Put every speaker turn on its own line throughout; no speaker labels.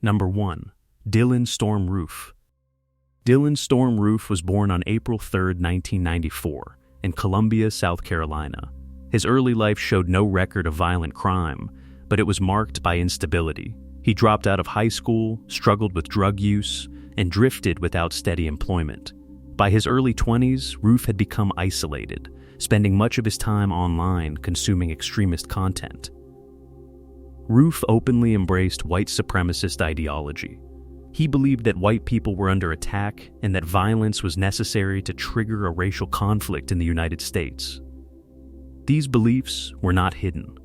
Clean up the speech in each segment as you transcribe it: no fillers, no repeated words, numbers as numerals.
Number 1. Dylan Storm Roof. Dylan Storm Roof was born on April 3, 1994, in Columbia, South Carolina. His early life showed no record of violent crime, but it was marked by instability. He dropped out of high school, struggled with drug use, and drifted without steady employment. By his early 20s, Roof had become isolated, spending much of his time online consuming extremist content. Roof openly embraced white supremacist ideology. He believed that white people were under attack and that violence was necessary to trigger a racial conflict in the United States. These beliefs were not hidden.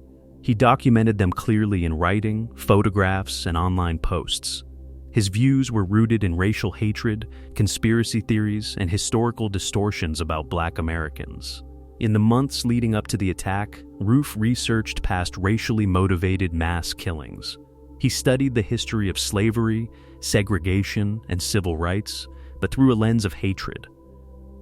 He documented them clearly in writing, photographs, and online posts. His views were rooted in racial hatred, conspiracy theories, and historical distortions about Black Americans. In the months leading up to the attack, Roof researched past racially motivated mass killings. He studied the history of slavery, segregation, and civil rights, but through a lens of hatred.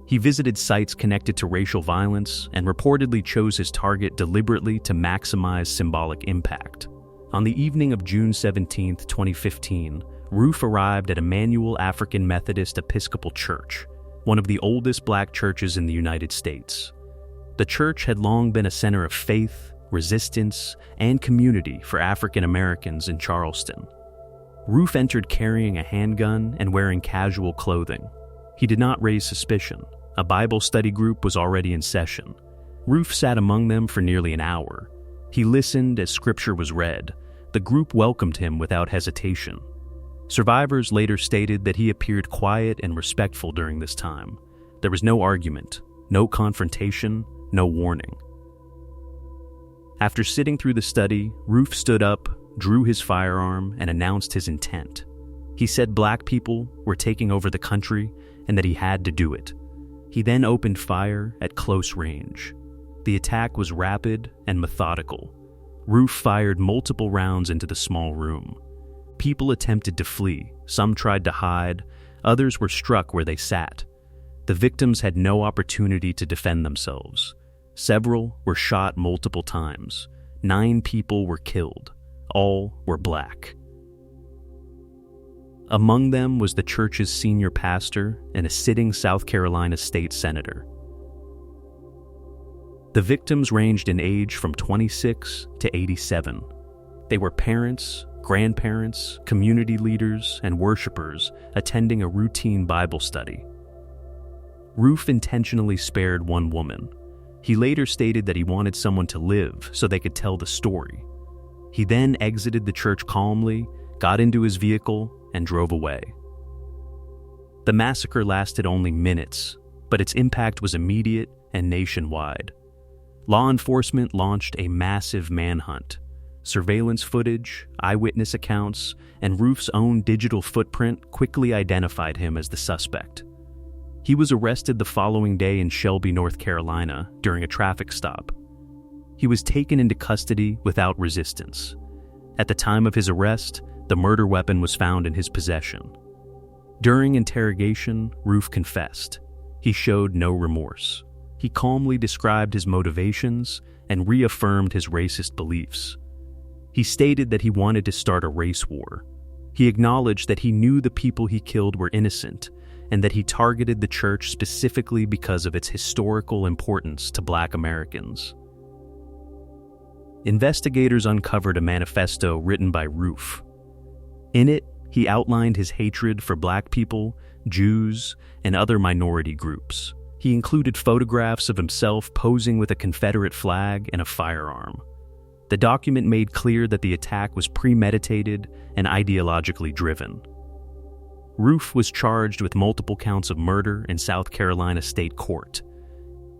He visited sites connected to racial violence and reportedly chose his target deliberately to maximize symbolic impact. On the evening of June 17, 2015, Roof arrived at Emmanuel African Methodist Episcopal Church, one of the oldest Black churches in the United States. The church had long been a center of faith, resistance, and community for African Americans in Charleston. Roof entered carrying a handgun and wearing casual clothing. He did not raise suspicion. A Bible study group was already in session. Roof sat among them for nearly an hour. He listened as scripture was read. The group welcomed him without hesitation. Survivors later stated that he appeared quiet and respectful during this time. There was no argument, no confrontation, no warning. After sitting through the study, Roof stood up, drew his firearm, and announced his intent. He said Black people were taking over the country and that he had to do it. He then opened fire at close range. The attack was rapid and methodical. Roof fired multiple rounds into the small room. People attempted to flee, some tried to hide, others were struck where they sat. The victims had no opportunity to defend themselves. Several were shot multiple times. 9 people were killed. All were Black. Among them was the church's senior pastor and a sitting South Carolina state senator. The victims ranged in age from 26 to 87. They were parents, grandparents, community leaders, and worshipers attending a routine Bible study. Roof intentionally spared one woman. He later stated that he wanted someone to live so they could tell the story. He then exited the church calmly, got into his vehicle, and drove away. The massacre lasted only minutes, but its impact was immediate and nationwide. Law enforcement launched a massive manhunt. Surveillance footage, eyewitness accounts, and Roof's own digital footprint quickly identified him as the suspect. He was arrested the following day in Shelby, North Carolina, during a traffic stop. He was taken into custody without resistance. At the time of his arrest, the murder weapon was found in his possession. During interrogation, Roof confessed. He showed no remorse. He calmly described his motivations and reaffirmed his racist beliefs. He stated that he wanted to start a race war. He acknowledged that he knew the people he killed were innocent and that he targeted the church specifically because of its historical importance to Black Americans. Investigators uncovered a manifesto written by Roof. In it, he outlined his hatred for Black people, Jews, and other minority groups. He included photographs of himself posing with a Confederate flag and a firearm. The document made clear that the attack was premeditated and ideologically driven. Roof was charged with multiple counts of murder in South Carolina State Court.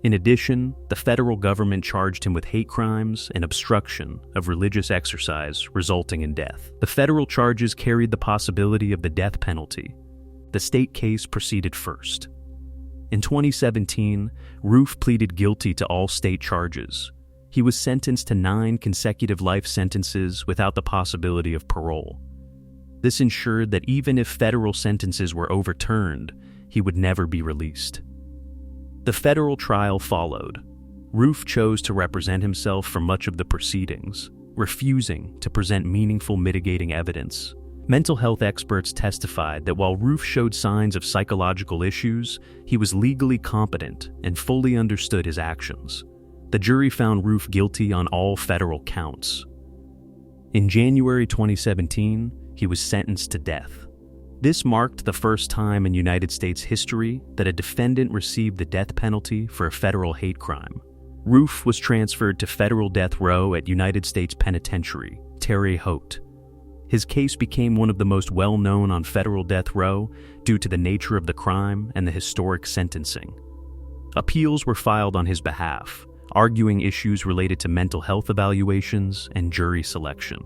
In addition, the federal government charged him with hate crimes and obstruction of religious exercise resulting in death. The federal charges carried the possibility of the death penalty. The state case proceeded first. In 2017, Roof pleaded guilty to all state charges. He was sentenced to 9 consecutive life sentences without the possibility of parole. This ensured that even if federal sentences were overturned, he would never be released. The federal trial followed. Roof chose to represent himself for much of the proceedings, refusing to present meaningful mitigating evidence. Mental health experts testified that while Roof showed signs of psychological issues, he was legally competent and fully understood his actions. The jury found Roof guilty on all federal counts. In January 2017, he was sentenced to death. This marked the first time in United States history that a defendant received the death penalty for a federal hate crime. Roof was transferred to federal death row at United States Penitentiary, Terre Haute. His case became one of the most well-known on federal death row due to the nature of the crime and the historic sentencing. Appeals were filed on his behalf, arguing issues related to mental health evaluations and jury selection.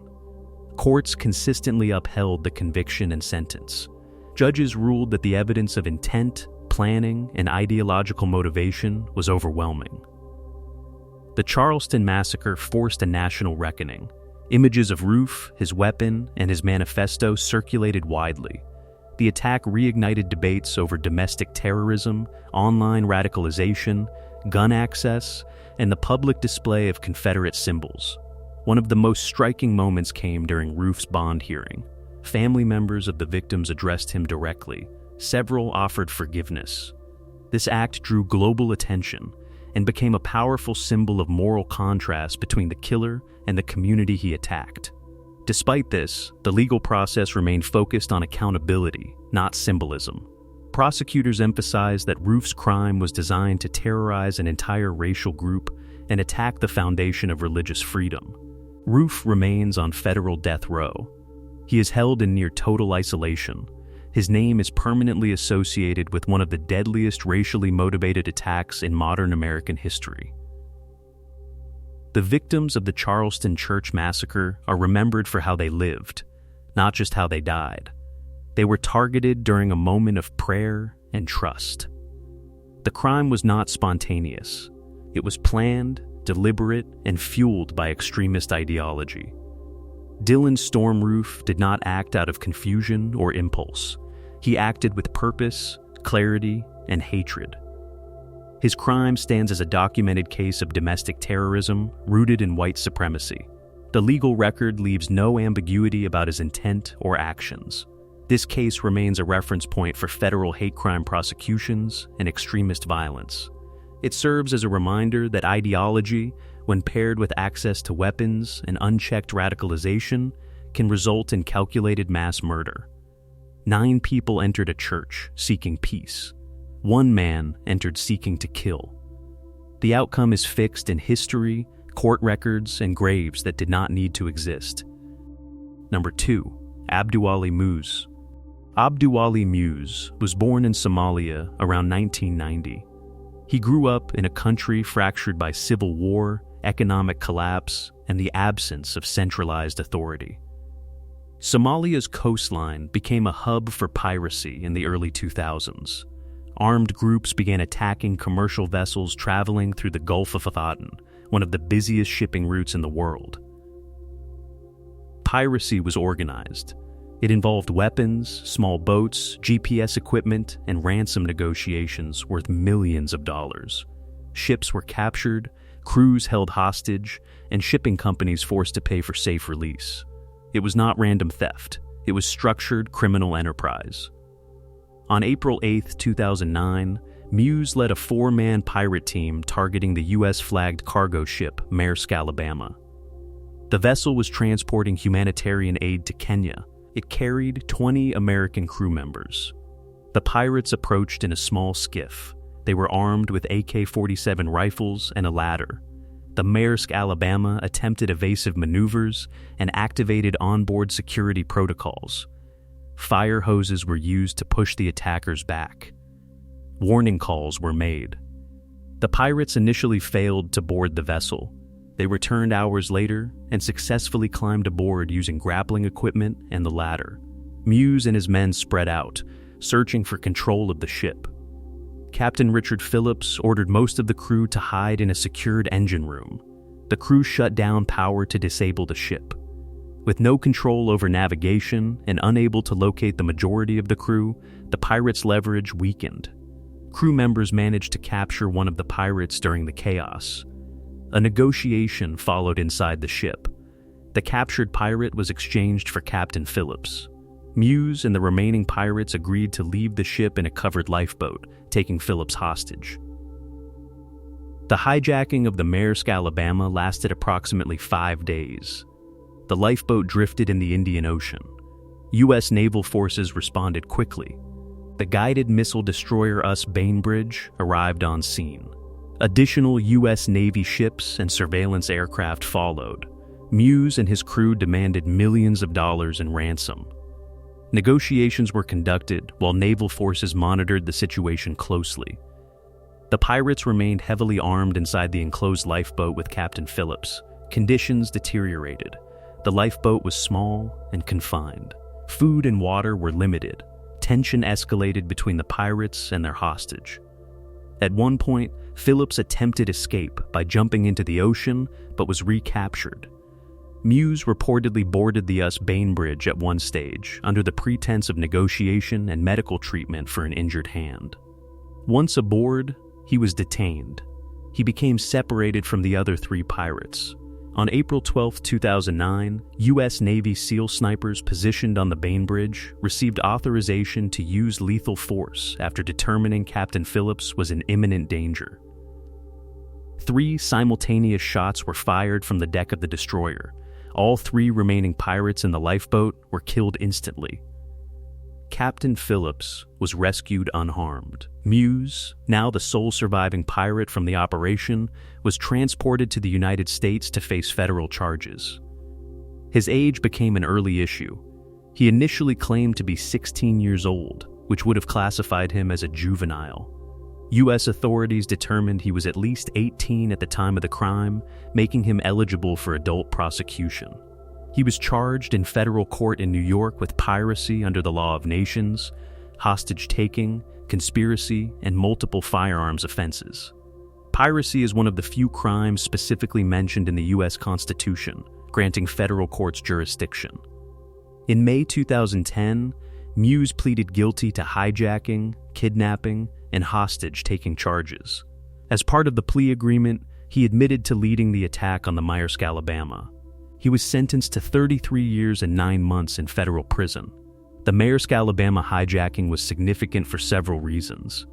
Courts consistently upheld the conviction and sentence. Judges ruled that the evidence of intent, planning, and ideological motivation was overwhelming. The Charleston massacre forced a national reckoning. Images of Roof, his weapon, and his manifesto circulated widely. The attack reignited debates over domestic terrorism, online radicalization, gun access, and the public display of Confederate symbols. One of the most striking moments came during Roof's bond hearing. Family members of the victims addressed him directly. Several offered forgiveness. This act drew global attention and became a powerful symbol of moral contrast between the killer and the community he attacked. Despite this, the legal process remained focused on accountability, not symbolism. Prosecutors emphasized that Roof's crime was designed to terrorize an entire racial group and attack the foundation of religious freedom. Roof remains on federal death row. He is held in near total isolation. His name is permanently associated with one of the deadliest racially motivated attacks in modern American history. The victims of the Charleston church massacre are remembered for how they lived, not just how they died. They were targeted during a moment of prayer and trust. The crime was not spontaneous. It was planned, deliberate, and fueled by extremist ideology. Dylan Storm Roof did not act out of confusion or impulse. He acted with purpose, clarity, and hatred. His crime stands as a documented case of domestic terrorism rooted in white supremacy. The legal record leaves no ambiguity about his intent or actions. This case remains a reference point for federal hate crime prosecutions and extremist violence. It serves as a reminder that ideology, when paired with access to weapons and unchecked radicalization, can result in calculated mass murder. 9 people entered a church seeking peace. 1 man entered seeking to kill. The outcome is fixed in history, court records, and graves that did not need to exist. Number 2. Abduwali Muse. Abduwali Muse was born in Somalia around 1990. He grew up in a country fractured by civil war, economic collapse, and the absence of centralized authority. Somalia's coastline became a hub for piracy in the early 2000s. Armed groups began attacking commercial vessels traveling through the Gulf of Aden, one of the busiest shipping routes in the world. Piracy was organized. It involved weapons, small boats, GPS equipment, and ransom negotiations worth millions of dollars. Ships were captured, crews held hostage, and shipping companies forced to pay for safe release. It was not random theft. It was structured criminal enterprise. On April 8, 2009, Muse led a 4-man pirate team targeting the U.S.-flagged cargo ship Maersk, Alabama. The vessel was transporting humanitarian aid to Kenya. It carried 20 American crew members. The pirates approached in a small skiff. They were armed with AK-47 rifles and a ladder. The Maersk, Alabama attempted evasive maneuvers and activated onboard security protocols. Fire hoses were used to push the attackers back. Warning calls were made. The pirates initially failed to board the vessel. They returned hours later and successfully climbed aboard using grappling equipment and the ladder. Muse and his men spread out, searching for control of the ship. Captain Richard Phillips ordered most of the crew to hide in a secured engine room. The crew shut down power to disable the ship. With no control over navigation and unable to locate the majority of the crew, the pirates' leverage weakened. Crew members managed to capture one of the pirates during the chaos. A negotiation followed inside the ship. The captured pirate was exchanged for Captain Phillips. Muse and the remaining pirates agreed to leave the ship in a covered lifeboat, taking Phillips hostage. The hijacking of the Maersk, Alabama lasted approximately 5 days. The lifeboat drifted in the Indian Ocean. U.S. naval forces responded quickly. The guided missile destroyer Bainbridge arrived on scene. Additional U.S. Navy ships and surveillance aircraft followed. Muse and his crew demanded millions of dollars in ransom. Negotiations were conducted while naval forces monitored the situation closely. The pirates remained heavily armed inside the enclosed lifeboat with Captain Phillips. Conditions deteriorated. The lifeboat was small and confined. Food and water were limited. Tension escalated between the pirates and their hostage. At one point, Phillips attempted escape by jumping into the ocean, but was recaptured. Muse reportedly boarded the Bainbridge at one stage under the pretense of negotiation and medical treatment for an injured hand. Once aboard, he was detained. He became separated from the other 3 pirates. On April 12, 2009, U.S. Navy SEAL snipers positioned on the Bainbridge received authorization to use lethal force after determining Captain Phillips was in imminent danger. 3 simultaneous shots were fired from the deck of the destroyer. All 3 remaining pirates in the lifeboat were killed instantly. Captain Phillips was rescued unharmed. Muse, now the sole surviving pirate from the operation, was transported to the United States to face federal charges. His age became an early issue. He initially claimed to be 16 years old, which would have classified him as a juvenile. U.S. authorities determined he was at least 18 at the time of the crime, making him eligible for adult prosecution. He was charged in federal court in New York with piracy under the law of nations, hostage-taking, conspiracy, and multiple firearms offenses. Piracy is one of the few crimes specifically mentioned in the U.S. Constitution, granting federal courts jurisdiction. In May 2010, Muse pleaded guilty to hijacking, kidnapping, and hostage-taking charges. As part of the plea agreement, he admitted to leading the attack on the Maersk, Alabama. He was sentenced to 33 years and 9 months in federal prison. The Maersk, Alabama hijacking was significant for several reasons.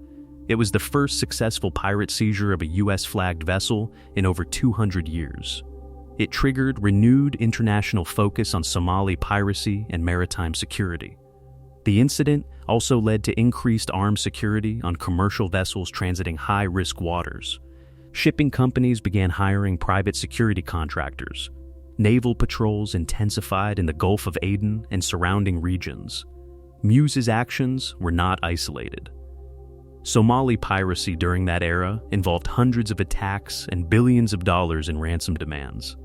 It was the first successful pirate seizure of a U.S.-flagged vessel in over 200 years. It triggered renewed international focus on Somali piracy and maritime security. The incident also led to increased armed security on commercial vessels transiting high-risk waters. Shipping companies began hiring private security contractors. Naval patrols intensified in the Gulf of Aden and surrounding regions. Muse's actions were not isolated. Somali piracy during that era involved hundreds of attacks and billions of dollars in ransom demands.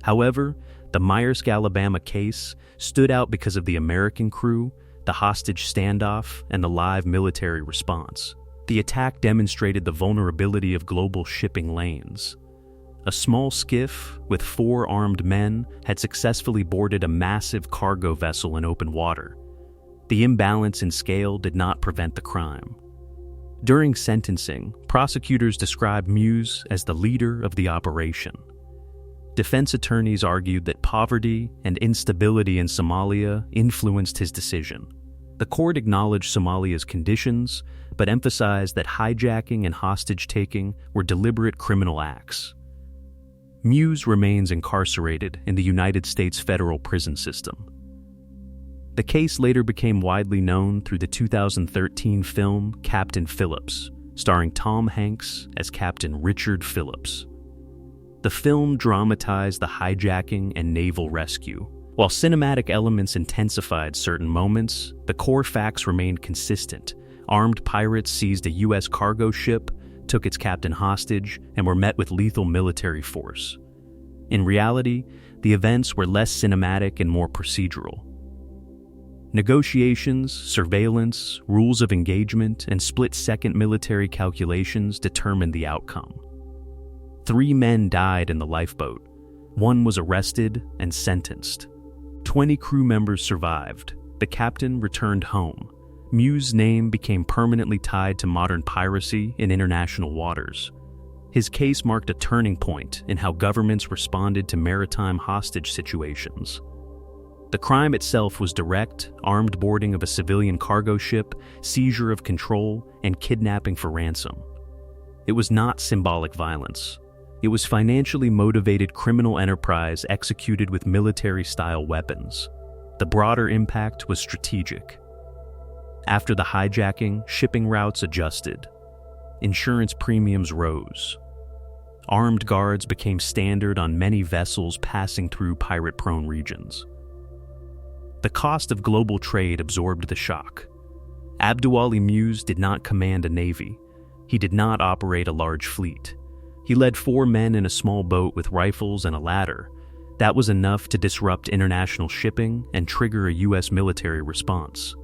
However, the Maersk, Alabama case stood out because of the American crew, the hostage standoff, and the live military response. The attack demonstrated the vulnerability of global shipping lanes. A small skiff with 4 armed men had successfully boarded a massive cargo vessel in open water. The imbalance in scale did not prevent the crime. During sentencing, prosecutors described Muse as the leader of the operation. Defense attorneys argued that poverty and instability in Somalia influenced his decision. The court acknowledged Somalia's conditions, but emphasized that hijacking and hostage-taking were deliberate criminal acts. Muse remains incarcerated in the United States federal prison system. The case later became widely known through the 2013 film Captain Phillips, starring Tom Hanks as Captain Richard Phillips. The film dramatized the hijacking and naval rescue. While cinematic elements intensified certain moments, the core facts remained consistent. Armed pirates seized a U.S. cargo ship, took its captain hostage, and were met with lethal military force. In reality, the events were less cinematic and more procedural. Negotiations, surveillance, rules of engagement, and split-second military calculations determined the outcome. 3 men died in the lifeboat. 1 was arrested and sentenced. 20 crew members survived. The captain returned home. Muse's name became permanently tied to modern piracy in international waters. His case marked a turning point in how governments responded to maritime hostage situations. The crime itself was direct, armed boarding of a civilian cargo ship, seizure of control, and kidnapping for ransom. It was not symbolic violence. It was financially motivated criminal enterprise executed with military-style weapons. The broader impact was strategic. After the hijacking, shipping routes adjusted. Insurance premiums rose. Armed guards became standard on many vessels passing through pirate-prone regions. The cost of global trade absorbed the shock. Abduwali Muse did not command a navy. He did not operate a large fleet. He led 4 men in a small boat with rifles and a ladder. That was enough to disrupt international shipping and trigger a U.S. military response.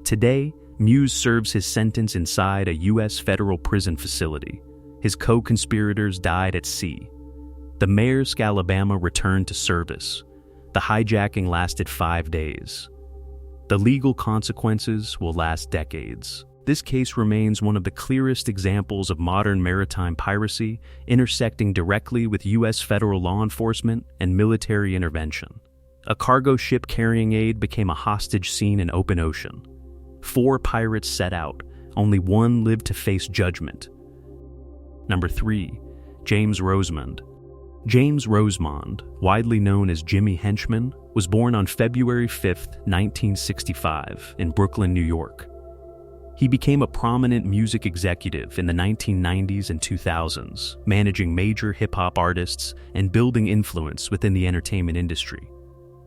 Today, Muse serves his sentence inside a U.S. federal prison facility. His co-conspirators died at sea. The Maersk Alabama returned to service. The hijacking lasted 5 days. The legal consequences will last decades. This case remains one of the clearest examples of modern maritime piracy, intersecting directly with U.S. federal law enforcement and military intervention. A cargo ship carrying aid became a hostage scene in open ocean. 4 pirates set out. Only 1 lived to face judgment. Number 3. James Rosemond. James Rosemond, widely known as Jimmy Henchman, was born on February 5, 1965, in Brooklyn, New York. He became a prominent music executive in the 1990s and 2000s, managing major hip-hop artists and building influence within the entertainment industry.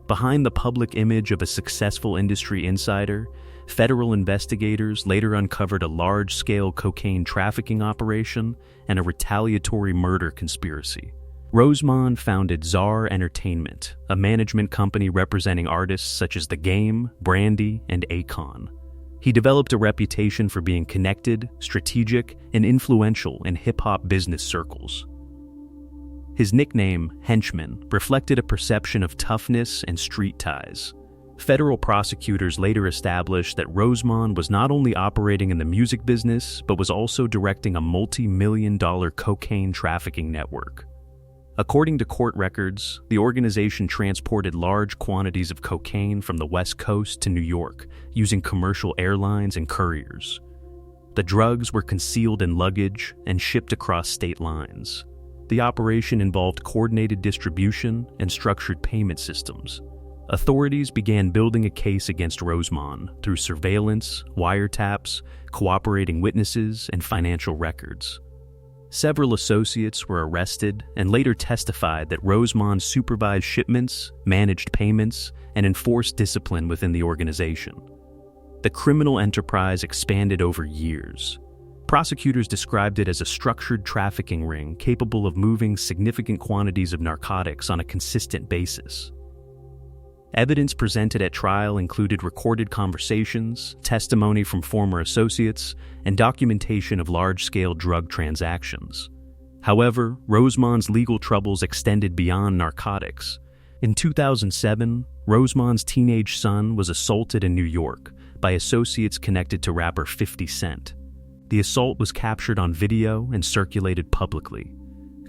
Behind the public image of a successful industry insider, federal investigators later uncovered a large-scale cocaine trafficking operation and a retaliatory murder conspiracy. Rosemond founded Czar Entertainment, a management company representing artists such as The Game, Brandy, and Akon. He developed a reputation for being connected, strategic, and influential in hip-hop business circles. His nickname, Henchman, reflected a perception of toughness and street ties. Federal prosecutors later established that Rosemond was not only operating in the music business, but was also directing a multi-million-dollar cocaine trafficking network. According to court records, the organization transported large quantities of cocaine from the West Coast to New York using commercial airlines and couriers. The drugs were concealed in luggage and shipped across state lines. The operation involved coordinated distribution and structured payment systems. Authorities began building a case against Rosemond through surveillance, wiretaps, cooperating witnesses, and financial records. Several associates were arrested and later testified that Rosemond supervised shipments, managed payments, and enforced discipline within the organization. The criminal enterprise expanded over years. Prosecutors described it as a structured trafficking ring capable of moving significant quantities of narcotics on a consistent basis. Evidence presented at trial included recorded conversations, testimony from former associates, and documentation of large-scale drug transactions. However, Rosemond's legal troubles extended beyond narcotics. In 2007, Rosemond's teenage son was assaulted in New York by associates connected to rapper 50 Cent. The assault was captured on video and circulated publicly.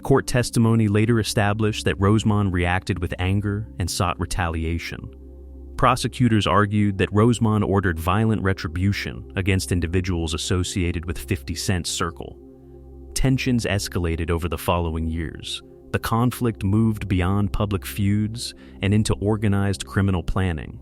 Court testimony later established that Rosemond reacted with anger and sought retaliation. Prosecutors argued that Rosemond ordered violent retribution against individuals associated with 50 Cent's circle. Tensions escalated over the following years. The conflict moved beyond public feuds and into organized criminal planning.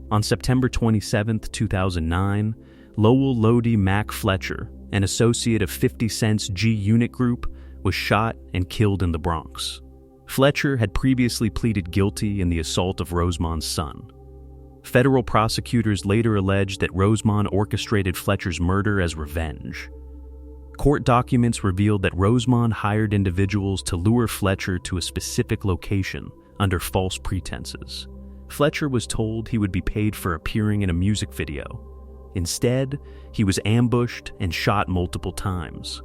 On September 27, 2009, Lowell Lodi Mac Fletcher, an associate of 50 Cent's G-Unit Group, was shot and killed in the Bronx. Fletcher had previously pleaded guilty in the assault of Rosemond's son. Federal prosecutors later alleged that Rosemond orchestrated Fletcher's murder as revenge. Court documents revealed that Rosemond hired individuals to lure Fletcher to a specific location under false pretenses. Fletcher was told he would be paid for appearing in a music video. Instead, he was ambushed and shot multiple times.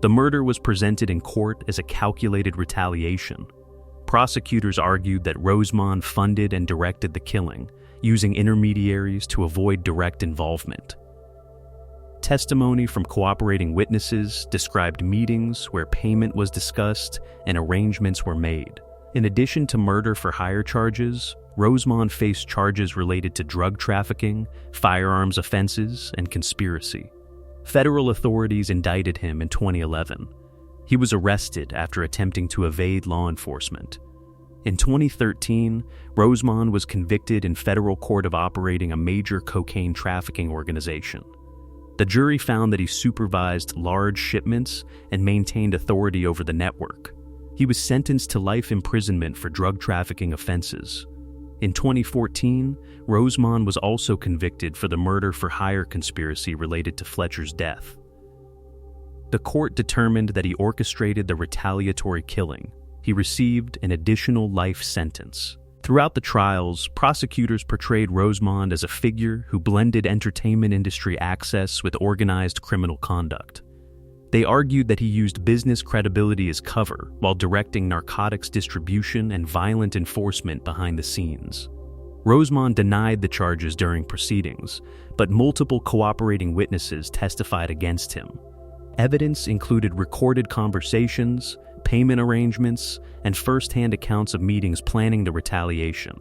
The murder was presented in court as a calculated retaliation. Prosecutors argued that Rosemond funded and directed the killing, using intermediaries to avoid direct involvement. Testimony from cooperating witnesses described meetings where payment was discussed and arrangements were made. In addition to murder for hire charges, Rosemond faced charges related to drug trafficking, firearms offenses, and conspiracy. Federal authorities indicted him in 2011. He was arrested after attempting to evade law enforcement. In 2013, Rosemond was convicted in federal court of operating a major cocaine trafficking organization. The jury found that he supervised large shipments and maintained authority over the network. He was sentenced to life imprisonment for drug trafficking offenses. In 2014, Rosemond was also convicted for the murder-for-hire conspiracy related to Fletcher's death. The court determined that he orchestrated the retaliatory killing. He received an additional life sentence. Throughout the trials, prosecutors portrayed Rosemond as a figure who blended entertainment industry access with organized criminal conduct. They argued that he used business credibility as cover while directing narcotics distribution and violent enforcement behind the scenes. Rosemond denied the charges during proceedings, but multiple cooperating witnesses testified against him. Evidence included recorded conversations, payment arrangements, and first-hand accounts of meetings planning the retaliation.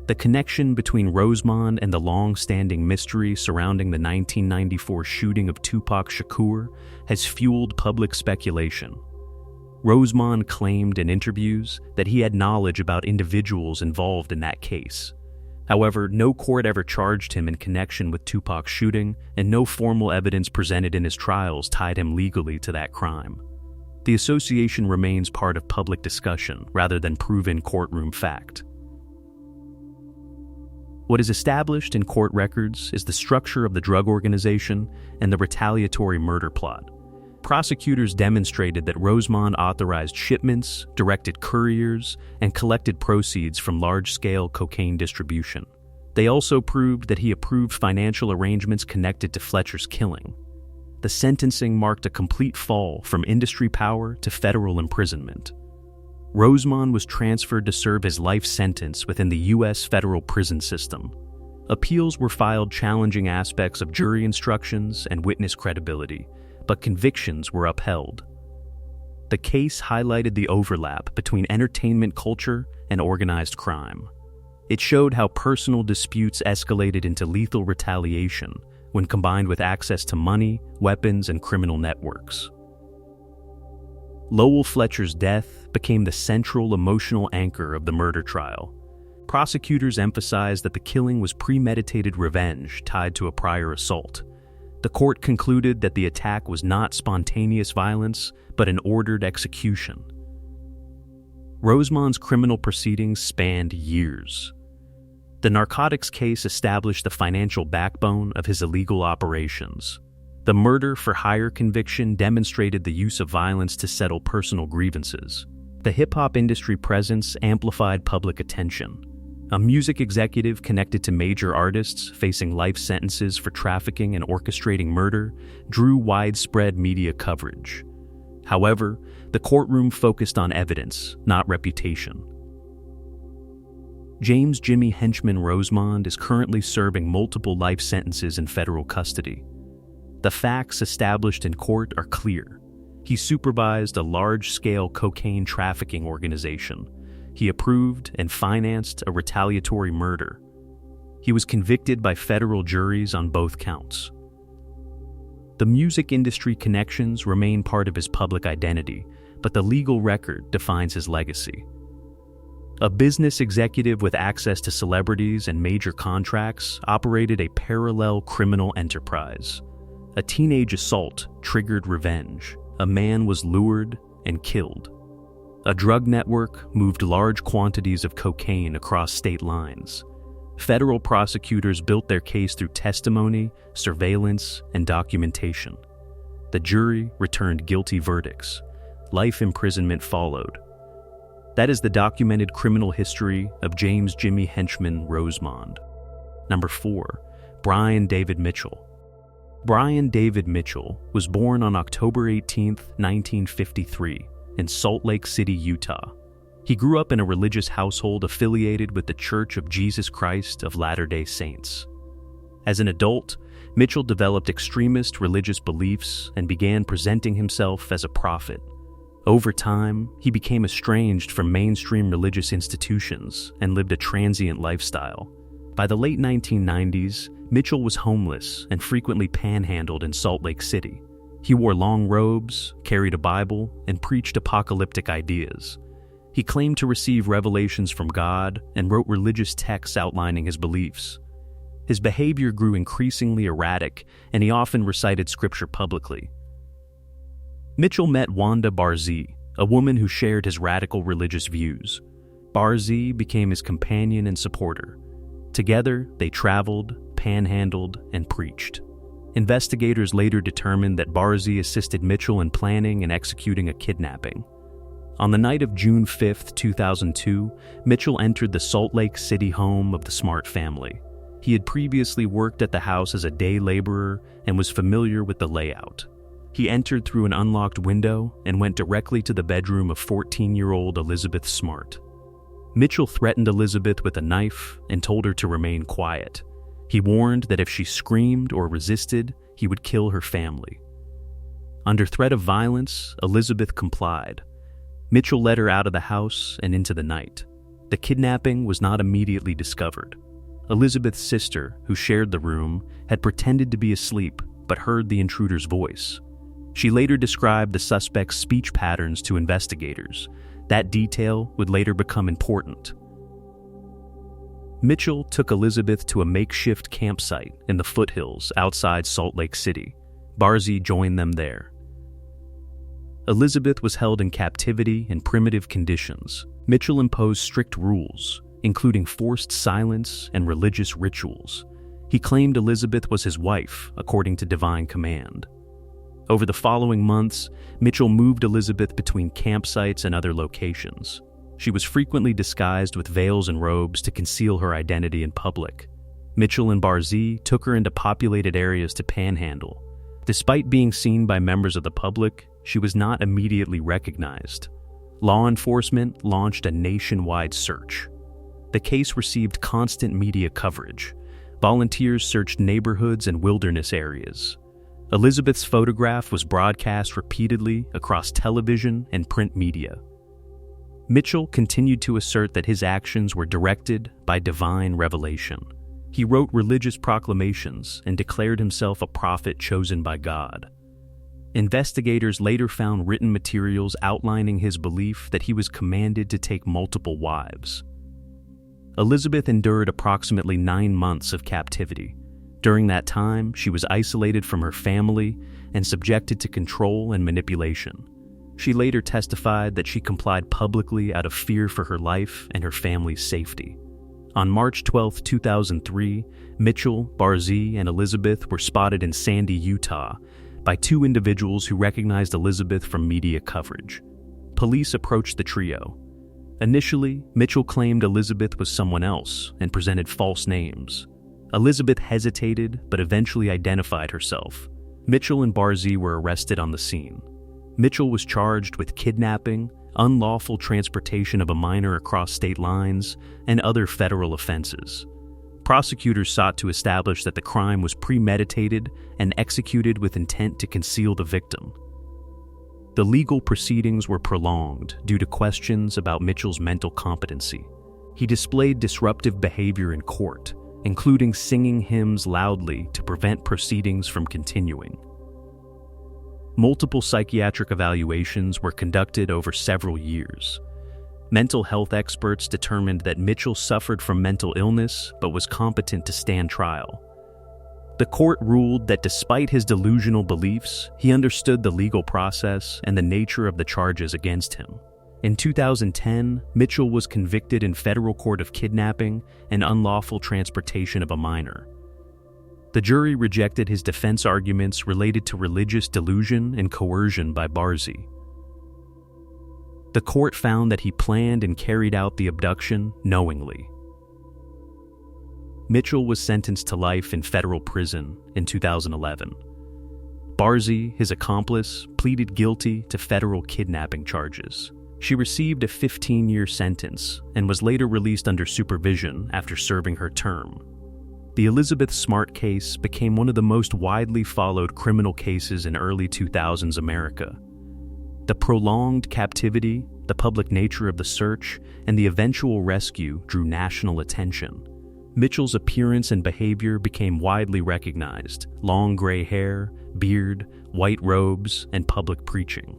The connection between Rosemond and the long-standing mystery surrounding the 1994 shooting of Tupac Shakur has fueled public speculation. Rosemond claimed in interviews that he had knowledge about individuals involved in that case. However, no court ever charged him in connection with Tupac's shooting, and no formal evidence presented in his trials tied him legally to that crime. The association remains part of public discussion rather than proven courtroom fact. What is established in court records is the structure of the drug organization and the retaliatory murder plot. Prosecutors demonstrated that Rosemond authorized shipments, directed couriers, and collected proceeds from large-scale cocaine distribution. They also proved that he approved financial arrangements connected to Fletcher's killing. The sentencing marked a complete fall from industry power to federal imprisonment. Rosemond was transferred to serve his life sentence within the U.S. federal prison system. Appeals were filed challenging aspects of jury instructions and witness credibility, but convictions were upheld. The case highlighted the overlap between entertainment culture and organized crime. It showed how personal disputes escalated into lethal retaliation when combined with access to money, weapons, and criminal networks. Lowell Fletcher's death became the central emotional anchor of the murder trial. Prosecutors emphasized that the killing was premeditated revenge tied to a prior assault. The court concluded that the attack was not spontaneous violence, but an ordered execution. Rosemond's criminal proceedings spanned years. The narcotics case established the financial backbone of his illegal operations. The murder-for-hire conviction demonstrated the use of violence to settle personal grievances. The hip-hop industry presence amplified public attention. A music executive connected to major artists facing life sentences for trafficking and orchestrating murder drew widespread media coverage. However, the courtroom focused on evidence, not reputation. James Jimmy Henchman Rosemond is currently serving multiple life sentences in federal custody. The facts established in court are clear. He supervised a large-scale cocaine trafficking organization. He approved and financed a retaliatory murder. He was convicted by federal juries on both counts. The music industry connections remain part of his public identity, but the legal record defines his legacy. A business executive with access to celebrities and major contracts operated a parallel criminal enterprise. A teenage assault triggered revenge. A man was lured and killed. A drug network moved large quantities of cocaine across state lines. Federal prosecutors built their case through testimony, surveillance, and documentation. The jury returned guilty verdicts. Life imprisonment followed. That is the documented criminal history of James Jimmy Henchman Rosemond. Number 4. Brian David Mitchell. Brian David Mitchell was born on October 18, 1953, in Salt Lake City, Utah. He grew up in a religious household affiliated with the Church of Jesus Christ of Latter-day Saints. As an adult, Mitchell developed extremist religious beliefs and began presenting himself as a prophet. Over time, he became estranged from mainstream religious institutions and lived a transient lifestyle. By the late 1990s, Mitchell was homeless and frequently panhandled in Salt Lake City. He wore long robes, carried a Bible, and preached apocalyptic ideas. He claimed to receive revelations from God and wrote religious texts outlining his beliefs. His behavior grew increasingly erratic, and he often recited scripture publicly. Mitchell met Wanda Barzee, a woman who shared his radical religious views. Barzee became his companion and supporter. Together, they traveled, panhandled, and preached. Investigators later determined that Barzee assisted Mitchell in planning and executing a kidnapping. On the night of June 5, 2002, Mitchell entered the Salt Lake City home of the Smart family. He had previously worked at the house as a day laborer and was familiar with the layout. He entered through an unlocked window and went directly to the bedroom of 14-year-old Elizabeth Smart. Mitchell threatened Elizabeth with a knife and told her to remain quiet. He warned that if she screamed or resisted, he would kill her family. Under threat of violence, Elizabeth complied. Mitchell led her out of the house and into the night. The kidnapping was not immediately discovered. Elizabeth's sister, who shared the room, had pretended to be asleep but heard the intruder's voice. She later described the suspect's speech patterns to investigators. That detail would later become important. Mitchell took Elizabeth to a makeshift campsite in the foothills outside Salt Lake City. Barzee joined them there. Elizabeth was held in captivity in primitive conditions. Mitchell imposed strict rules, including forced silence and religious rituals. He claimed Elizabeth was his wife, according to divine command. Over the following months, Mitchell moved Elizabeth between campsites and other locations. She was frequently disguised with veils and robes to conceal her identity in public. Mitchell and Barzee took her into populated areas to panhandle. Despite being seen by members of the public, she was not immediately recognized. Law enforcement launched a nationwide search. The case received constant media coverage. Volunteers searched neighborhoods and wilderness areas. Elizabeth's photograph was broadcast repeatedly across television and print media. Mitchell continued to assert that his actions were directed by divine revelation. He wrote religious proclamations and declared himself a prophet chosen by God. Investigators later found written materials outlining his belief that he was commanded to take multiple wives. Elizabeth endured approximately 9 months of captivity. During that time, she was isolated from her family and subjected to control and manipulation. She later testified that she complied publicly out of fear for her life and her family's safety. On March 12, 2003, Mitchell, Barzee, and Elizabeth were spotted in Sandy, Utah, by 2 individuals who recognized Elizabeth from media coverage. Police approached the trio. Initially, Mitchell claimed Elizabeth was someone else and presented false names. Elizabeth hesitated but eventually identified herself. Mitchell and Barzee were arrested on the scene. Mitchell was charged with kidnapping, unlawful transportation of a minor across state lines, and other federal offenses. Prosecutors sought to establish that the crime was premeditated and executed with intent to conceal the victim. The legal proceedings were prolonged due to questions about Mitchell's mental competency. He displayed disruptive behavior in court, including singing hymns loudly to prevent proceedings from continuing. Multiple psychiatric evaluations were conducted over several years. Mental health experts determined that Mitchell suffered from mental illness but was competent to stand trial. The court ruled that despite his delusional beliefs, he understood the legal process and the nature of the charges against him. In 2010, Mitchell was convicted in federal court of kidnapping and unlawful transportation of a minor. The jury rejected his defense arguments related to religious delusion and coercion by Barzee. The court found that he planned and carried out the abduction knowingly. Mitchell was sentenced to life in federal prison in 2011. Barzee, his accomplice, pleaded guilty to federal kidnapping charges. She received a 15-year sentence and was later released under supervision after serving her term. The Elizabeth Smart case became one of the most widely followed criminal cases in early 2000s America. The prolonged captivity, the public nature of the search, and the eventual rescue drew national attention. Mitchell's appearance and behavior became widely recognized: long gray hair, beard, white robes, and public preaching.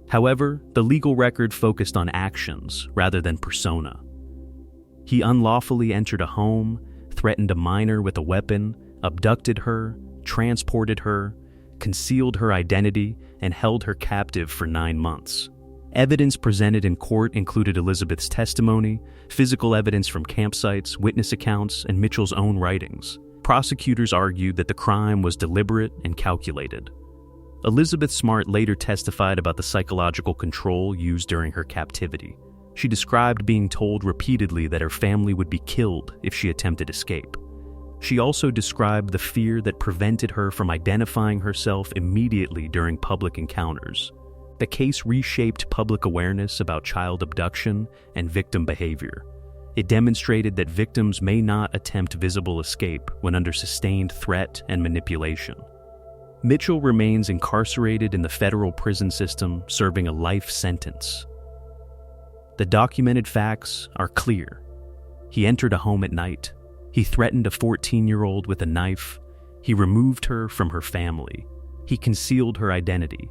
However, the legal record focused on actions rather than persona. He unlawfully entered a home, threatened a minor with a weapon, abducted her, transported her, concealed her identity, and held her captive for 9 months. Evidence presented in court included Elizabeth's testimony, physical evidence from campsites, witness accounts, and Mitchell's own writings. Prosecutors argued that the crime was deliberate and calculated. Elizabeth Smart later testified about the psychological control used during her captivity. She described being told repeatedly that her family would be killed if she attempted escape. She also described the fear that prevented her from identifying herself immediately during public encounters. The case reshaped public awareness about child abduction and victim behavior. It demonstrated that victims may not attempt visible escape when under sustained threat and manipulation. Mitchell remains incarcerated in the federal prison system, serving a life sentence. The documented facts are clear. He entered a home at night. He threatened a 14-year-old with a knife. He removed her from her family. He concealed her identity.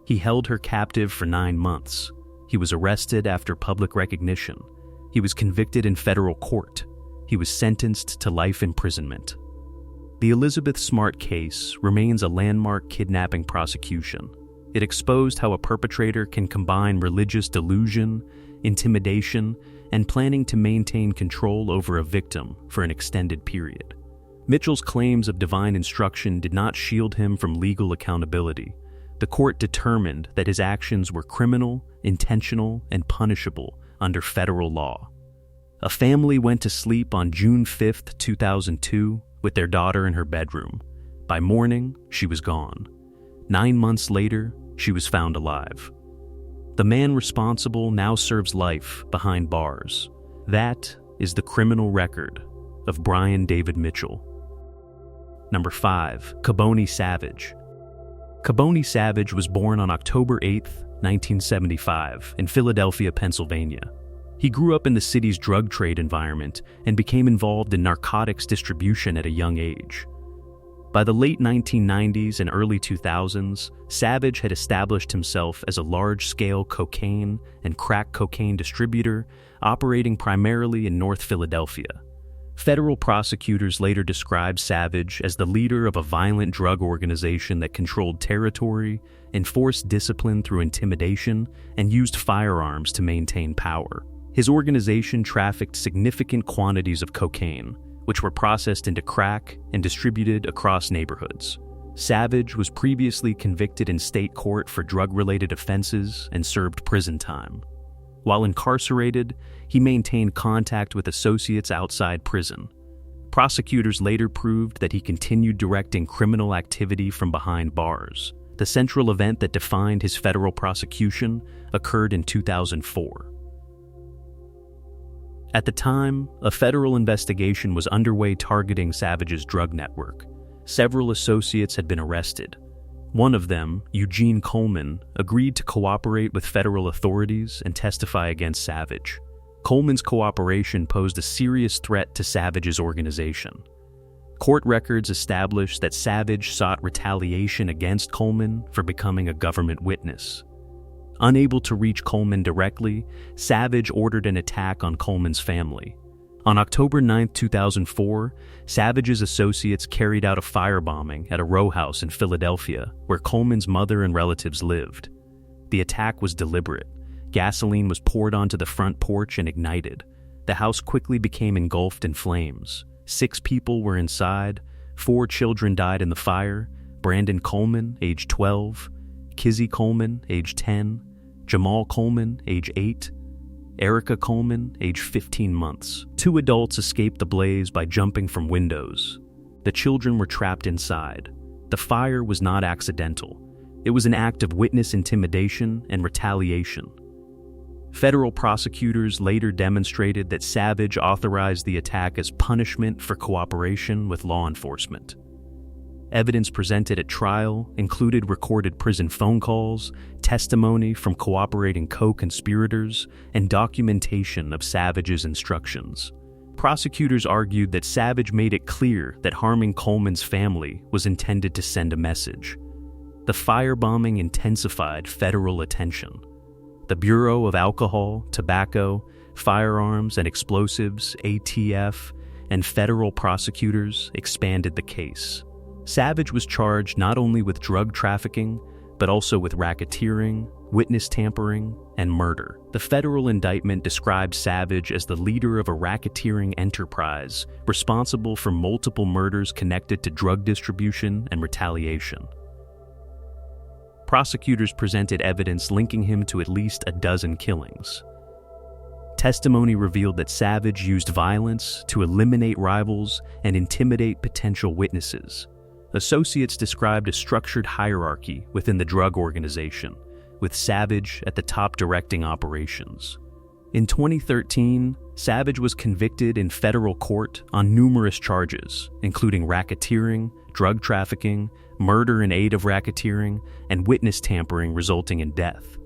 He held her captive for 9 months. He was arrested after public recognition. He was convicted in federal court. He was sentenced to life imprisonment. The Elizabeth Smart case remains a landmark kidnapping prosecution. It exposed how a perpetrator can combine religious delusion, intimidation, and planning to maintain control over a victim for an extended period. Mitchell's claims of divine instruction did not shield him from legal accountability. The court determined that his actions were criminal, intentional, and punishable under federal law. A family went to sleep on June 5, 2002, with their daughter in her bedroom. By morning, she was gone. 9 months later, she was found alive. The man responsible now serves life behind bars. That is the criminal record of Brian David Mitchell. Number 5, Kiboney Savage. Kiboney Savage was born on October 8, 1975, in Philadelphia, Pennsylvania. He grew up in the city's drug trade environment and became involved in narcotics distribution at a young age. By the late 1990s and early 2000s, Savage had established himself as a large-scale cocaine and crack cocaine distributor operating primarily in North Philadelphia. Federal prosecutors later described Savage as the leader of a violent drug organization that controlled territory, enforced discipline through intimidation, and used firearms to maintain power. His organization trafficked significant quantities of cocaine, which were processed into crack and distributed across neighborhoods. Savage was previously convicted in state court for drug-related offenses and served prison time. While incarcerated, he maintained contact with associates outside prison. Prosecutors later proved that he continued directing criminal activity from behind bars. The central event that defined his federal prosecution occurred in 2004. At the time, a federal investigation was underway targeting Savage's drug network. Several associates had been arrested. One of them, Eugene Coleman, agreed to cooperate with federal authorities and testify against Savage. Coleman's cooperation posed a serious threat to Savage's organization. Court records established that Savage sought retaliation against Coleman for becoming a government witness. Unable to reach Coleman directly, Savage ordered an attack on Coleman's family. On October 9, 2004, Savage's associates carried out a firebombing at a row house in Philadelphia where Coleman's mother and relatives lived. The attack was deliberate. Gasoline was poured onto the front porch and ignited. The house quickly became engulfed in flames. 6 people were inside. 4 children died in the fire: Brandon Coleman, age 12, Kizzy Coleman, age 10, Jamal Coleman, age 8, Erica Coleman, age 15 months. 2 adults escaped the blaze by jumping from windows. The children were trapped inside. The fire was not accidental. It was an act of witness intimidation and retaliation. Federal prosecutors later demonstrated that Savage authorized the attack as punishment for cooperation with law enforcement. Evidence presented at trial included recorded prison phone calls, testimony from cooperating co-conspirators, and documentation of Savage's instructions. Prosecutors argued that Savage made it clear that harming Coleman's family was intended to send a message. The firebombing intensified federal attention. The Bureau of Alcohol, Tobacco, Firearms and Explosives, ATF, and federal prosecutors expanded the case. Savage was charged not only with drug trafficking, but also with racketeering, witness tampering, and murder. The federal indictment described Savage as the leader of a racketeering enterprise responsible for multiple murders connected to drug distribution and retaliation. Prosecutors presented evidence linking him to at least a dozen killings. Testimony revealed that Savage used violence to eliminate rivals and intimidate potential witnesses. Associates described a structured hierarchy within the drug organization, with Savage at the top directing operations. In 2013, Savage was convicted in federal court on numerous charges, including racketeering, drug trafficking, murder in aid of racketeering, and witness tampering resulting in death.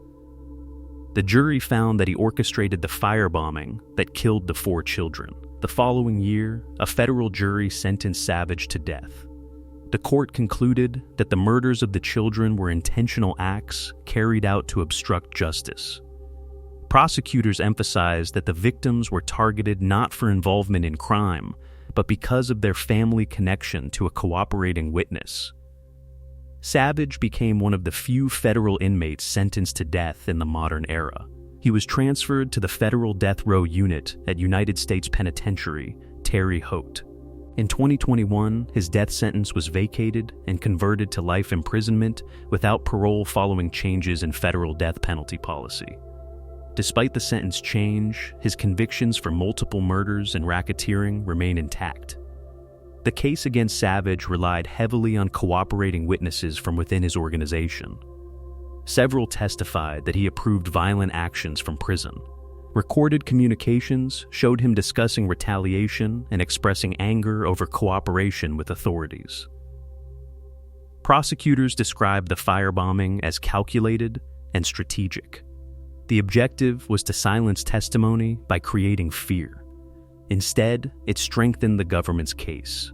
The jury found that he orchestrated the firebombing that killed the 4 children. The following year, a federal jury sentenced Savage to death. The court concluded that the murders of the children were intentional acts carried out to obstruct justice. Prosecutors emphasized that the victims were targeted not for involvement in crime, but because of their family connection to a cooperating witness. Savage became one of the few federal inmates sentenced to death in the modern era. He was transferred to the federal death row unit at United States Penitentiary, Terre Haute. In 2021, his death sentence was vacated and converted to life imprisonment without parole following changes in federal death penalty policy. Despite the sentence change, his convictions for multiple murders and racketeering remain intact. The case against Savage relied heavily on cooperating witnesses from within his organization. Several testified that he approved violent actions from prison. Recorded communications showed him discussing retaliation and expressing anger over cooperation with authorities. Prosecutors described the firebombing as calculated and strategic. The objective was to silence testimony by creating fear. Instead, it strengthened the government's case.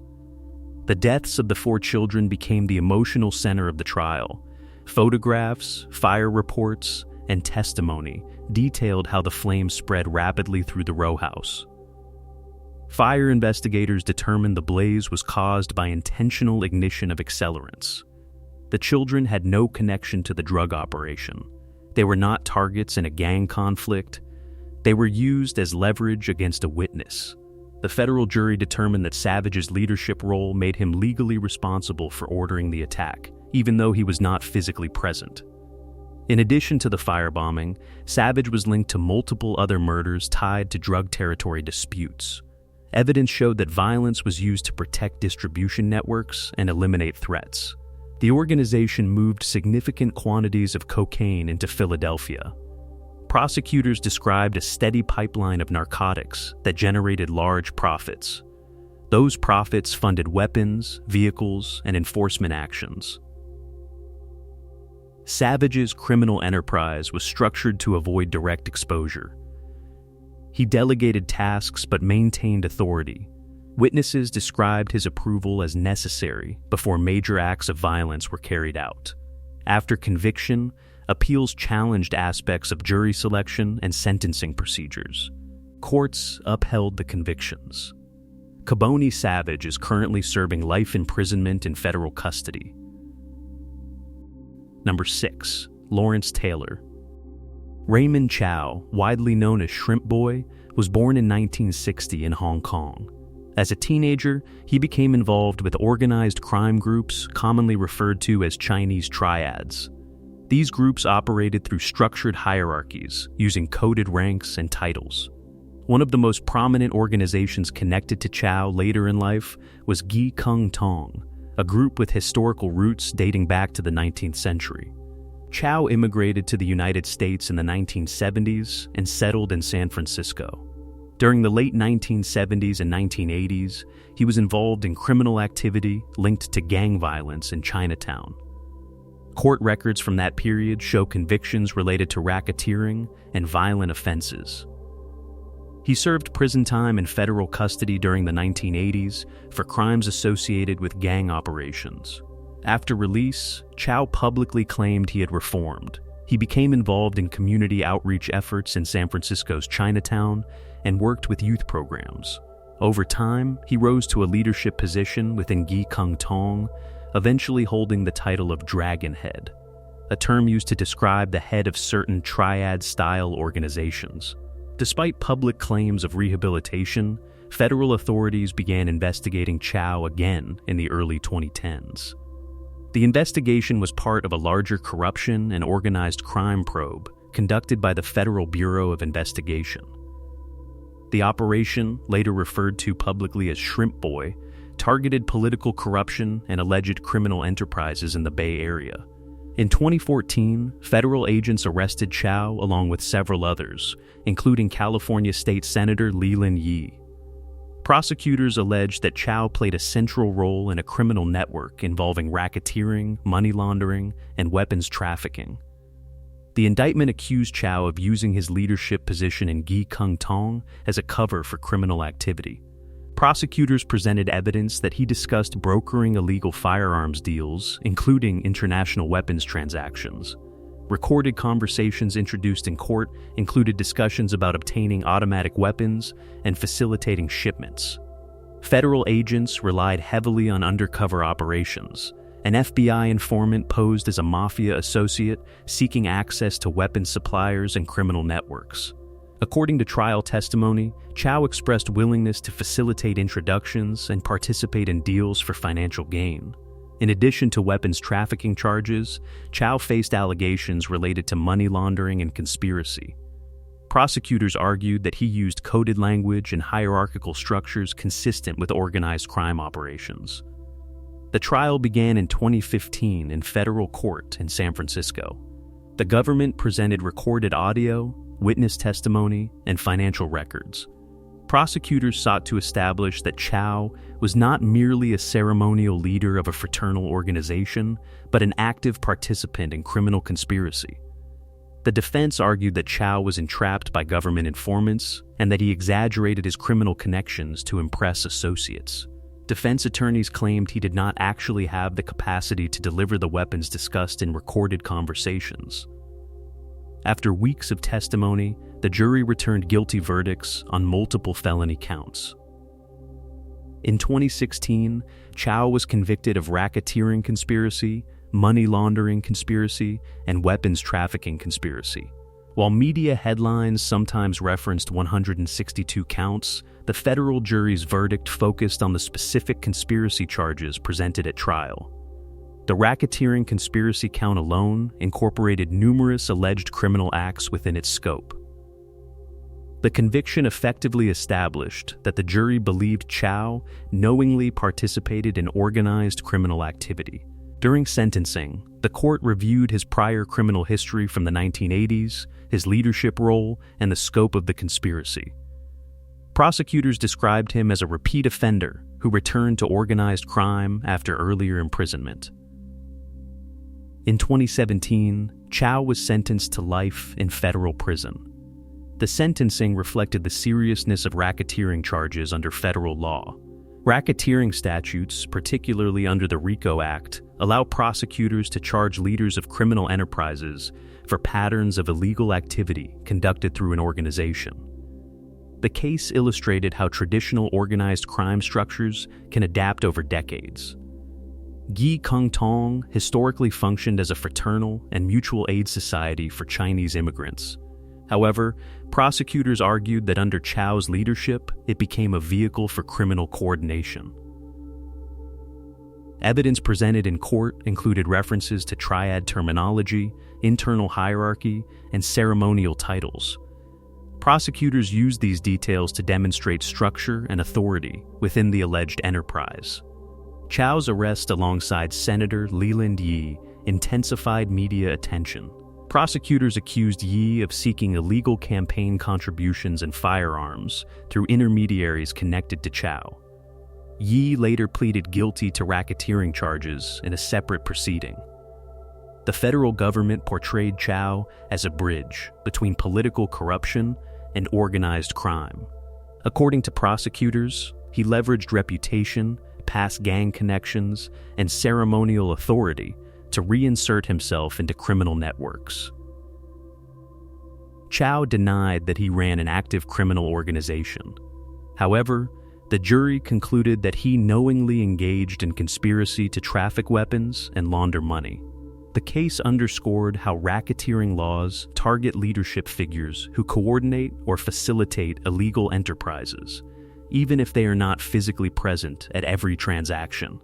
The deaths of the 4 children became the emotional center of the trial. Photographs, fire reports, and testimony detailed how the flames spread rapidly through the row house. Fire investigators determined the blaze was caused by intentional ignition of accelerants. The children had no connection to the drug operation. They were not targets in a gang conflict. They were used as leverage against a witness. The federal jury determined that Savage's leadership role made him legally responsible for ordering the attack, even though he was not physically present. In addition to the firebombing, Savage was linked to multiple other murders tied to drug territory disputes. Evidence showed that violence was used to protect distribution networks and eliminate threats. The organization moved significant quantities of cocaine into Philadelphia. Prosecutors described a steady pipeline of narcotics that generated large profits. Those profits funded weapons, vehicles, and enforcement actions. Savage's criminal enterprise was structured to avoid direct exposure. He delegated tasks but maintained authority. Witnesses described his approval as necessary before major acts of violence were carried out. After conviction, appeals challenged aspects of jury selection and sentencing procedures. Courts upheld the convictions. Caboni Savage is currently serving life imprisonment in federal custody. Number 6. Lawrence Taylor. Raymond Chow, widely known as Shrimp Boy, was born in 1960 in Hong Kong. As a teenager, he became involved with organized crime groups commonly referred to as Chinese triads. These groups operated through structured hierarchies, using coded ranks and titles. One of the most prominent organizations connected to Chow later in life was Gi Kung Tong, a group with historical roots dating back to the 19th century. Chow immigrated to the United States in the 1970s and settled in San Francisco. During the late 1970s and 1980s, he was involved in criminal activity linked to gang violence in Chinatown. Court records from that period show convictions related to racketeering and violent offenses. He served prison time in federal custody during the 1980s for crimes associated with gang operations. After release, Chow publicly claimed he had reformed. He became involved in community outreach efforts in San Francisco's Chinatown and worked with youth programs. Over time, he rose to a leadership position within Gi Kung Tong, eventually holding the title of Dragon Head, a term used to describe the head of certain triad-style organizations. Despite public claims of rehabilitation, federal authorities began investigating Chow again in the early 2010s. The investigation was part of a larger corruption and organized crime probe conducted by the Federal Bureau of Investigation. The operation, later referred to publicly as Shrimp Boy, targeted political corruption and alleged criminal enterprises in the Bay Area. In 2014, federal agents arrested Chow along with several others, including California State Senator Leland Yee. Prosecutors alleged that Chow played a central role in a criminal network involving racketeering, money laundering, and weapons trafficking. The indictment accused Chow of using his leadership position in Gi Kung Tong as a cover for criminal activity. Prosecutors presented evidence that he discussed brokering illegal firearms deals, including international weapons transactions. Recorded conversations introduced in court included discussions about obtaining automatic weapons and facilitating shipments. Federal agents relied heavily on undercover operations. An FBI informant posed as a mafia associate seeking access to weapons suppliers and criminal networks. According to trial testimony, Chow expressed willingness to facilitate introductions and participate in deals for financial gain. In addition to weapons trafficking charges, Chow faced allegations related to money laundering and conspiracy. Prosecutors argued that he used coded language and hierarchical structures consistent with organized crime operations. The trial began in 2015 in federal court in San Francisco. The government presented recorded audio, witness testimony, and financial records. Prosecutors sought to establish that Chow was not merely a ceremonial leader of a fraternal organization, but an active participant in criminal conspiracy. The defense argued that Chow was entrapped by government informants and that he exaggerated his criminal connections to impress associates. Defense attorneys claimed he did not actually have the capacity to deliver the weapons discussed in recorded conversations. After weeks of testimony, the jury returned guilty verdicts on multiple felony counts. In 2016, Chow was convicted of racketeering conspiracy, money laundering conspiracy, and weapons trafficking conspiracy. While media headlines sometimes referenced 162 counts, the federal jury's verdict focused on the specific conspiracy charges presented at trial. The racketeering conspiracy count alone incorporated numerous alleged criminal acts within its scope. The conviction effectively established that the jury believed Chow knowingly participated in organized criminal activity. During sentencing, the court reviewed his prior criminal history from the 1980s, his leadership role, and the scope of the conspiracy. Prosecutors described him as a repeat offender who returned to organized crime after earlier imprisonment. In 2017, Chow was sentenced to life in federal prison. The sentencing reflected the seriousness of racketeering charges under federal law. Racketeering statutes, particularly under the RICO Act, allow prosecutors to charge leaders of criminal enterprises for patterns of illegal activity conducted through an organization. The case illustrated how traditional organized crime structures can adapt over decades. Gi Kung Tong historically functioned as a fraternal and mutual aid society for Chinese immigrants. However, prosecutors argued that under Chow's leadership, it became a vehicle for criminal coordination. Evidence presented in court included references to triad terminology, internal hierarchy, and ceremonial titles. Prosecutors used these details to demonstrate structure and authority within the alleged enterprise. Chow's arrest alongside Senator Leland Yee intensified media attention. Prosecutors accused Yi of seeking illegal campaign contributions and firearms through intermediaries connected to Chow. Yi later pleaded guilty to racketeering charges in a separate proceeding. The federal government portrayed Chow as a bridge between political corruption and organized crime. According to prosecutors, he leveraged reputation, past gang connections, and ceremonial authority to reinsert himself into criminal networks. Chow denied that he ran an active criminal organization. However, the jury concluded that he knowingly engaged in conspiracy to traffic weapons and launder money. The case underscored how racketeering laws target leadership figures who coordinate or facilitate illegal enterprises, even if they are not physically present at every transaction.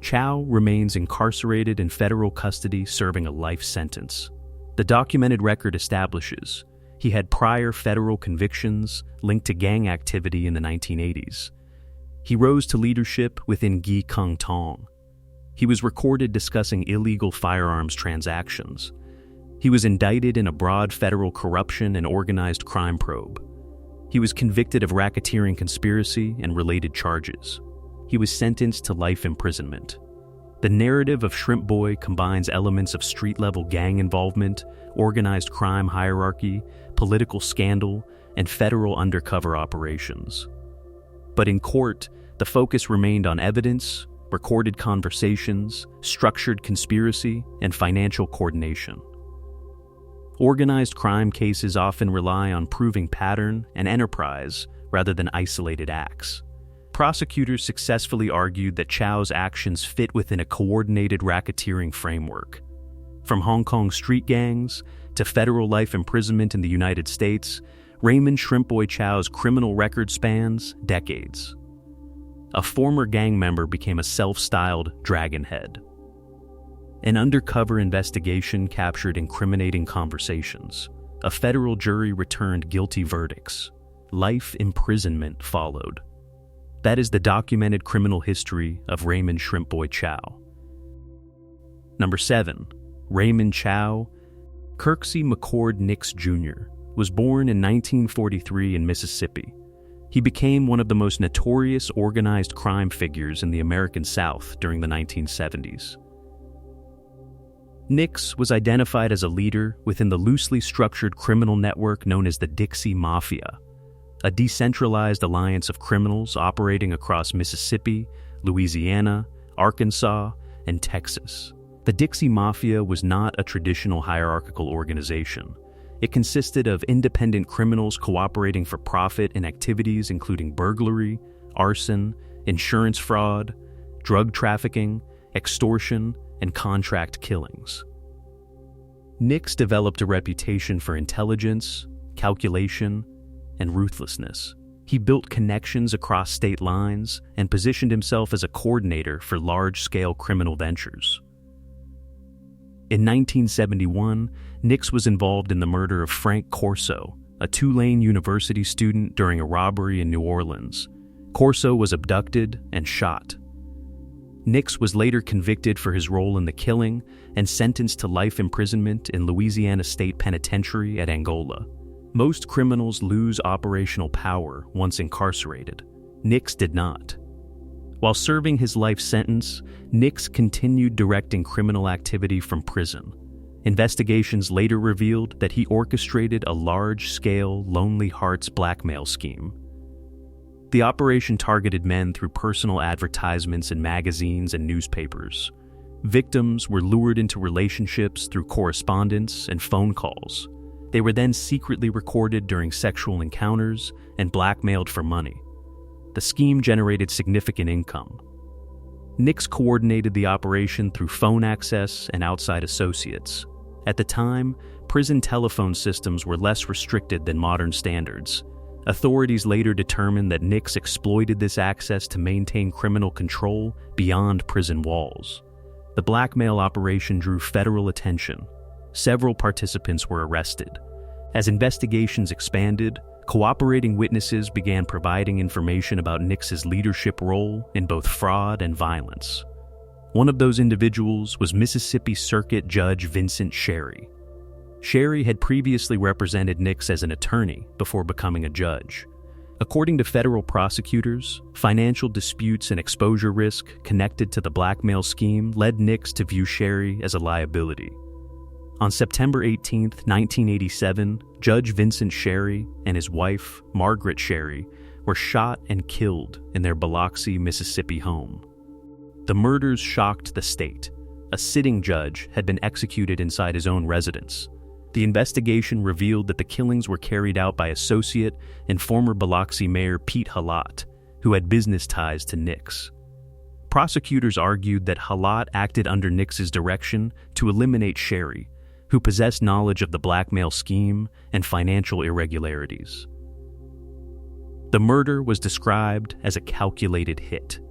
Chow remains incarcerated in federal custody serving a life sentence. The documented record establishes he had prior federal convictions linked to gang activity in the 1980s. He rose to leadership within Gi Kung Tong. He was recorded discussing illegal firearms transactions. He was indicted in a broad federal corruption and organized crime probe. He was convicted of racketeering conspiracy and related charges. He was sentenced to life imprisonment. The narrative of Shrimp Boy combines elements of street-level gang involvement, organized crime hierarchy, political scandal, and federal undercover operations. But in court, the focus remained on evidence, recorded conversations, structured conspiracy, and financial coordination. Organized crime cases often rely on proving pattern and enterprise rather than isolated acts. Prosecutors successfully argued that Chow's actions fit within a coordinated racketeering framework. From Hong Kong street gangs to federal life imprisonment in the United States, Raymond Shrimp Boy Chow's criminal record spans decades. A former gang member became a self-styled dragonhead. An undercover investigation captured incriminating conversations. A federal jury returned guilty verdicts. Life imprisonment followed. That is the documented criminal history of Raymond Shrimp Boy Chow. Number 7. Raymond Chow. Kirksey McCord Nix Jr. was born in 1943 in Mississippi. He became one of the most notorious organized crime figures in the American South during the 1970s. Nix was identified as a leader within the loosely structured criminal network known as the Dixie Mafia, a decentralized alliance of criminals operating across Mississippi, Louisiana, Arkansas, and Texas. The Dixie Mafia was not a traditional hierarchical organization. It consisted of independent criminals cooperating for profit in activities including burglary, arson, insurance fraud, drug trafficking, extortion, and contract killings. Nix developed a reputation for intelligence, calculation, and ruthlessness. He built connections across state lines and positioned himself as a coordinator for large-scale criminal ventures. In 1971, Nix was involved in the murder of Frank Corso, a Tulane University student during a robbery in New Orleans. Corso was abducted and shot. Nix was later convicted for his role in the killing and sentenced to life imprisonment in Louisiana State Penitentiary at Angola. Most criminals lose operational power once incarcerated. Nix did not. While serving his life sentence, Nix continued directing criminal activity from prison. Investigations later revealed that he orchestrated a large-scale Lonely Hearts blackmail scheme. The operation targeted men through personal advertisements in magazines and newspapers. Victims were lured into relationships through correspondence and phone calls. They were then secretly recorded during sexual encounters and blackmailed for money. The scheme generated significant income. Nix coordinated the operation through phone access and outside associates. At the time, prison telephone systems were less restricted than modern standards. Authorities later determined that Nix exploited this access to maintain criminal control beyond prison walls. The blackmail operation drew federal attention. Several participants were arrested. As investigations expanded, cooperating witnesses began providing information about Nix's leadership role in both fraud and violence. One of those individuals was Mississippi Circuit Judge Vincent Sherry. Sherry had previously represented Nix as an attorney before becoming a judge. According to federal prosecutors, financial disputes and exposure risk connected to the blackmail scheme led Nix to view Sherry as a liability. On September 18, 1987, Judge Vincent Sherry and his wife, Margaret Sherry, were shot and killed in their Biloxi, Mississippi home. The murders shocked the state. A sitting judge had been executed inside his own residence. The investigation revealed that the killings were carried out by associate and former Biloxi Mayor Pete Halat, who had business ties to Nix. Prosecutors argued that Halat acted under Nix's direction to eliminate Sherry, who possessed knowledge of the blackmail scheme and financial irregularities. The murder was described as a calculated hit.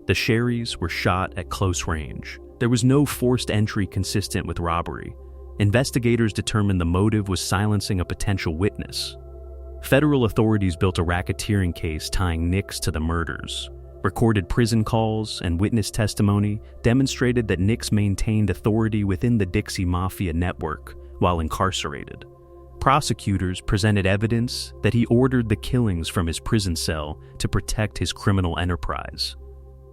The Sherrys were shot at close range. There was no forced entry consistent with robbery. Investigators determined the motive was silencing a potential witness. Federal authorities built a racketeering case tying Nix to the murders. Recorded prison calls and witness testimony demonstrated that Nix maintained authority within the Dixie Mafia network while incarcerated. Prosecutors presented evidence that he ordered the killings from his prison cell to protect his criminal enterprise.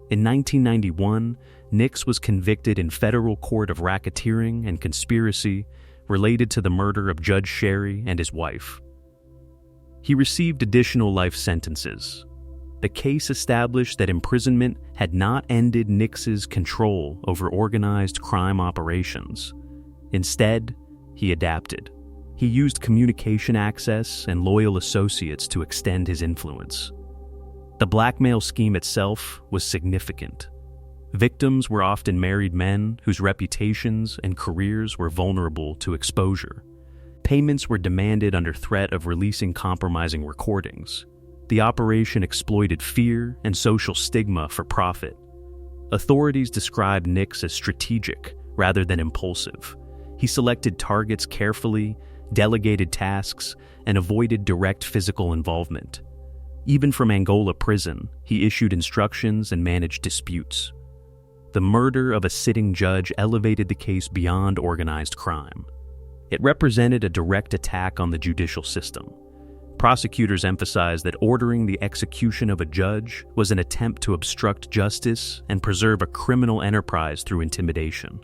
In 1991, Nix was convicted in federal court of racketeering and conspiracy related to the murder of Judge Sherry and his wife. He received additional life sentences. The case established that imprisonment had not ended Nix's control over organized crime operations. Instead, he adapted. He used communication access and loyal associates to extend his influence. The blackmail scheme itself was significant. Victims were often married men whose reputations and careers were vulnerable to exposure. Payments were demanded under threat of releasing compromising recordings. The operation exploited fear and social stigma for profit. Authorities described Nix as strategic rather than impulsive. He selected targets carefully, delegated tasks, and avoided direct physical involvement. Even from Angola prison, he issued instructions and managed disputes. The murder of a sitting judge elevated the case beyond organized crime. It represented a direct attack on the judicial system. Prosecutors emphasized that ordering the execution of a judge was an attempt to obstruct justice and preserve a criminal enterprise through intimidation.